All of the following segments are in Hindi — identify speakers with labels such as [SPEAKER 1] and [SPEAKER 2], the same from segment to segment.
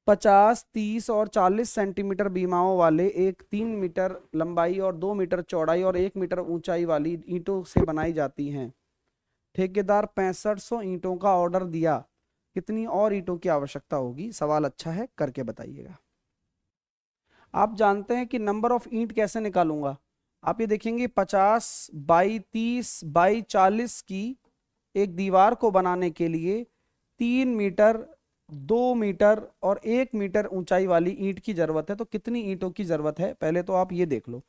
[SPEAKER 1] 50, 30 और 40 सेंटीमीटर बीमाओं वाले एक 3 मीटर लंबाई और 2 मीटर चौड़ाई और 1 मीटर ऊंचाई वाली ईंटों से बनाई जाती हैं। ठेकेदार 6500 ईंटों का ऑर्डर दिया, कितनी और ईंटों की आवश्यकता होगी? सवाल अच्छा है, करके बताइएगा। आप जानते हैं कि नंबर ऑफ ईंट कैसे निकालूंगा? आप ये देखेंगे 50 बाई 30 बाई 40 की एक दीवार को बनाने के लिए 3 मीटर, 2 मीटर और 1 मीटर ऊंचाई वाली ईंट की जरूरत है। तो कितनी ईंटों की जरूरत है पहले तो आप ये देख लो।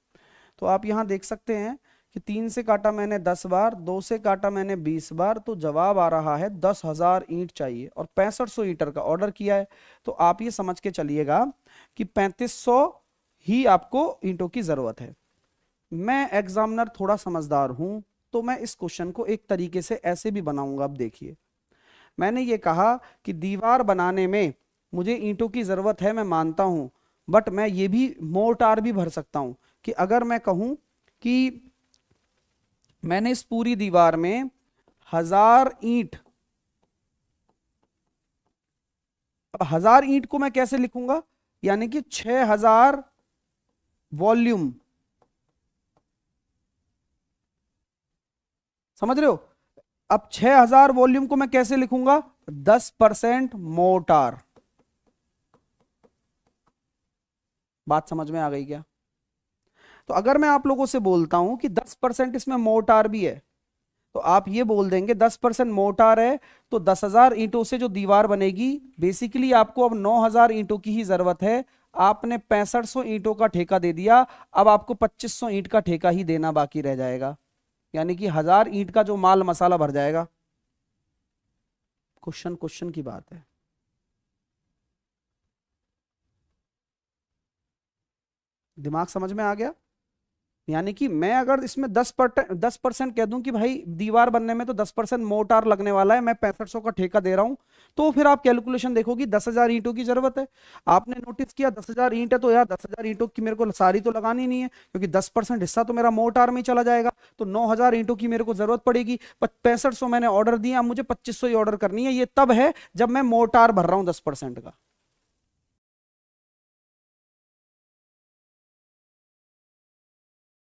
[SPEAKER 1] तो आप यहां देख सकते हैं कि 3 से काटा मैंने 10 बार, 2 से काटा मैंने 20 बार, तो जवाब आ रहा है 10,000 ईंट चाहिए और 6500 ईंटर का ऑर्डर किया है। तो आप ये समझ के चलिएगा कि 3500 ही आपको ईंटों की जरूरत है। मैं एग्जामिनर थोड़ा समझदार हूं, तो मैं इस क्वेश्चन को एक तरीके से ऐसे भी बनाऊंगा। अब देखिए, मैंने ये कहा कि दीवार बनाने में मुझे ईंटों की जरूरत है, मैं मानता हूं, बट मैं ये भी मोर्टार भी भर सकता हूं कि अगर मैं कहूं कि मैंने इस पूरी दीवार में 1000 ईंट, अब 1000 ईंट को मैं कैसे लिखूंगा? यानी कि 6000 वॉल्यूम, समझ रहे हो? अब 6000 वॉल्यूम को मैं कैसे लिखूंगा? 10% मोर्टार। बात समझ में आ गई क्या? तो अगर मैं आप लोगों से बोलता हूं कि 10% इसमें मोर्टार भी है, तो आप ये बोल देंगे 10% मोर्टार है, तो 10,000 ईंटों से जो दीवार बनेगी, बेसिकली आपको अब 9,000 ईंटों की ही जरूरत है। आपने 6500 ईंटों का ठेका दे दिया, अब आपको 2500 ईंट का ठेका ही देना बाकी रह जाएगा, यानी कि 1000 ईंट का जो माल मसाला भर जाएगा। क्वेश्चन क्वेश्चन की बात है। दिमाग समझ में आ गया? यानी कि मैं अगर इसमें 10% कह दूं कि भाई दीवार बनने में तो 10% मोर्टार लगने वाला है, मैं 6500 का ठेका दे रहा हूं, तो फिर आप कैलकुलेशन देखोगी 10,000 ईंटों की जरूरत है। आपने नोटिस किया 10,000 ईंट है, तो यार 10,000 ईंटों की मेरे को सारी तो लगानी नहीं है, क्योंकि 10% हिस्सा तो मेरा मोर्टार में ही चला जाएगा। तो 9,000 ईंटों की मेरे को जरूरत पड़ेगी। 6500 मैंने ऑर्डर दिया, अब मुझे 2500 ही ऑर्डर करनी है। ये तब है जब मैं मोर्टार भर रहा हूं 10% का।